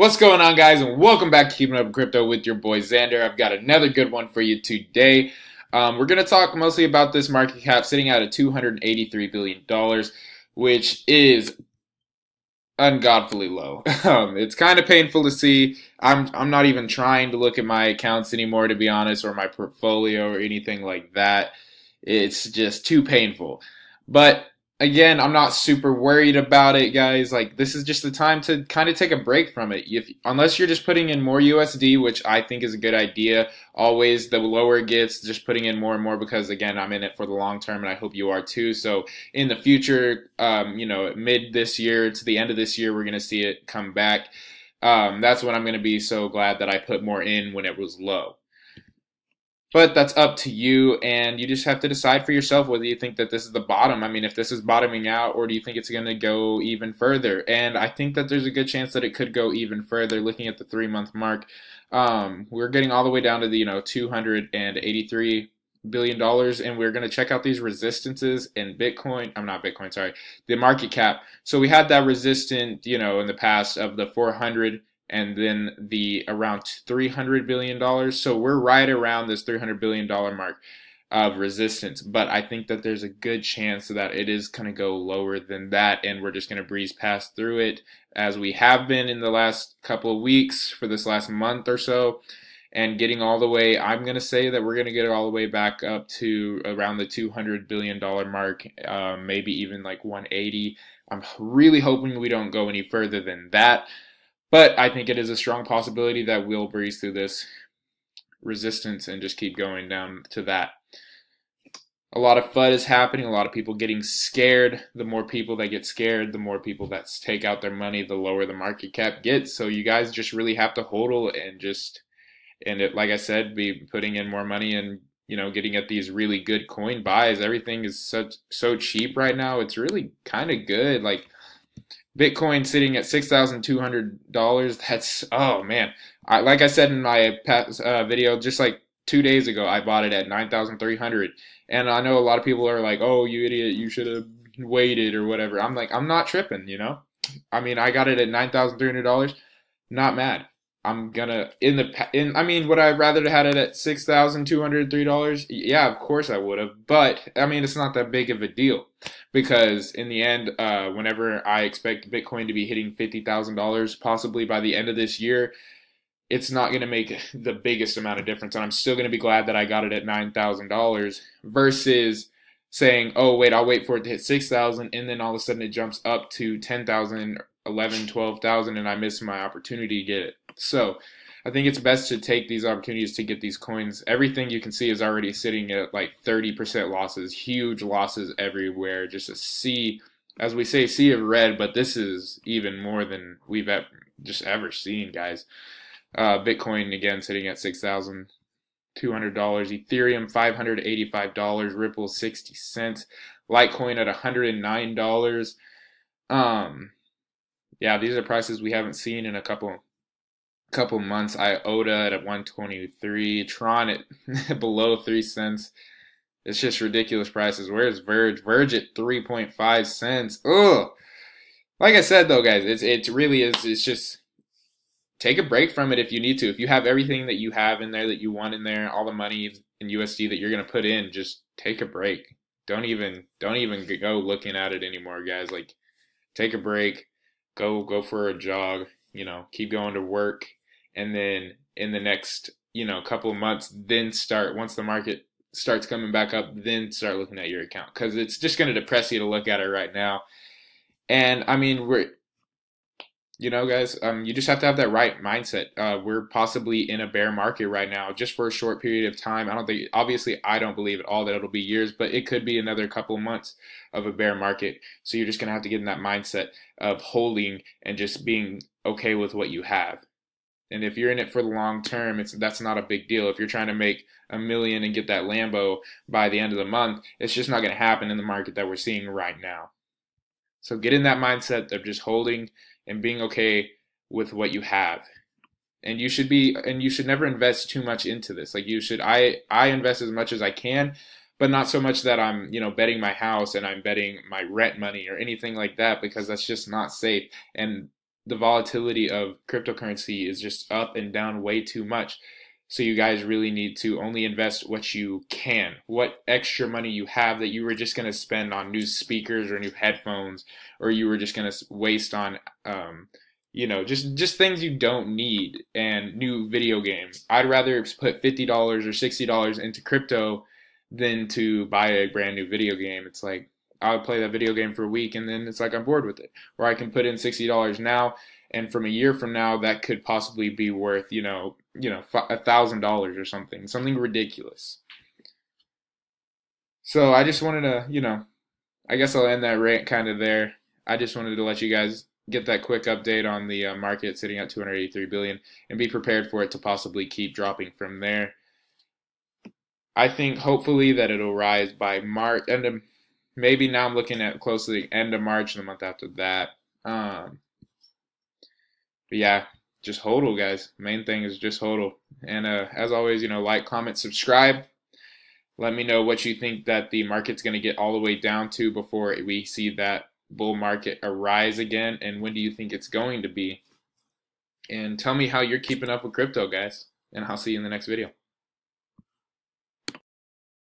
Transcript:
What's going on, guys, and welcome back to Keeping Up with Crypto with your boy Xander. I've got another good one for you today. We're going to talk mostly about this market cap sitting at $283 billion, which is ungodfully low. It's kind of painful to see. I'm not even trying to look at my accounts anymore, to be honest, or my portfolio or anything like that. It's just too painful. But again, I'm not super worried about it, guys. Like, this is just the time to kind of take a break from it. Unless you're just putting in more USD, which I think is a good idea. Always, the lower it gets, just putting in more and more, because again, I'm in it for the long term, and I hope you are too. So in the future, mid this year to the end of this year, we're gonna see it come back. That's when I'm gonna be so glad that I put more in when it was low. But that's up to you, and you just have to decide for yourself whether you think that this is the bottom. I mean, if this is bottoming out, or do you think it's going to go even further? And I think that there's a good chance that it could go even further. Looking at the 3-month mark, we're getting all the way down to the $283 billion, and we're going to check out these resistances in Bitcoin. I'm not Bitcoin, sorry, the market cap. So we had that resistant, in the past of the 400 and then the around $300 billion. So we're right around this $300 billion mark of resistance. But I think that there's a good chance that it is going to go lower than that, and we're just going to breeze past through it as we have been in the last couple of weeks for this last month or so. And getting all the way, I'm going to say that we're going to get it all the way back up to around the $200 billion mark, maybe even like 180. I'm really hoping we don't go any further than that. But I think it is a strong possibility that we'll breeze through this resistance and just keep going down to that. A lot of FUD is happening, a lot of people getting scared. The more people that get scared, the more people that take out their money, the lower the market cap gets. So you guys just really have to hodl like I said, be putting in more money and getting at these really good coin buys. Everything is so cheap right now. It's really kind of good. Like, Bitcoin sitting at $6,200. That's, oh man. Like I said in my past video, just like 2 days ago, I bought it at 9,300. And I know a lot of people are like, "Oh, you idiot, you should have waited," or whatever. I'm like, I'm not tripping, I mean, I got it at $9,300. Not mad. I'm gonna I mean, would I rather have had it at $6,203? Yeah, of course I would have. But I mean, it's not that big of a deal, because in the end, whenever I expect Bitcoin to be hitting $50,000 possibly by the end of this year, it's not going to make the biggest amount of difference, and I'm still going to be glad that I got it at $9,000 versus saying, "Oh wait, I'll wait for it to hit 6,000, and then all of a sudden it jumps up to 10,000, 11, 12,000, and I miss my opportunity to get it." So I think it's best to take these opportunities to get these coins. Everything you can see is already sitting at like 30% losses, huge losses everywhere. Just a sea, as we say, sea of red, but this is even more than we've ever seen, guys. Bitcoin again sitting at $6,200, Ethereum $585, Ripple 60 cents, Litecoin at $109. Yeah, these are prices we haven't seen in a couple months. IOTA at 123, Tron at below 3 cents. It's just ridiculous prices. Where's Verge? Verge at 3.5 cents. Ugh. Like I said though, guys, it really is. It's just take a break from it if you need to. If you have everything that you have in there that you want in there, all the money in USD that you're gonna put in, just take a break. Don't even go looking at it anymore, guys. Like, take a break. Go for a jog. Keep going to work. And then in the next, couple of months, then once the market starts coming back up, then start looking at your account, because it's just going to depress you to look at it right now. And I mean, guys, you just have to have that right mindset. We're possibly in a bear market right now, just for a short period of time. Obviously, I don't believe at all that it'll be years, but it could be another couple of months of a bear market. So you're just going to have to get in that mindset of holding and just being okay with what you have. And if you're in it for the long term, that's not a big deal. If you're trying to make $1 million and get that Lambo by the end of the month, it's just not going to happen in the market that we're seeing right now. So get in that mindset of just holding and being okay with what you have. And you should never invest too much into this. Like, I invest as much as I can, but not so much that I'm, betting my house and I'm betting my rent money or anything like that, because that's just not safe. And the volatility of cryptocurrency is just up and down way too much. So you guys really need to only invest what you can, what extra money you have that you were just going to spend on new speakers or new headphones, or you were just going to waste on, just things you don't need and new video games. I'd rather put $50 or $60 into crypto than to buy a brand new video game. It's like I would play that video game for a week and then it's like I'm bored with it. Or I can put in $60 now, and from a year from now, that could possibly be worth $1,000 or something ridiculous. So I just wanted to, I guess I'll end that rant kind of there. I just wanted to let you guys get that quick update on the market sitting at 283 billion and be prepared for it to possibly keep dropping from there. I think hopefully that it'll rise by March, maybe now I'm looking at closely end of March and the month after that. But yeah, just hodl, guys. Main thing is just hodl. And as always, like, comment, subscribe. Let me know what you think that the market's going to get all the way down to before we see that bull market arise again, and when do you think it's going to be? And tell me how you're keeping up with crypto, guys. And I'll see you in the next video.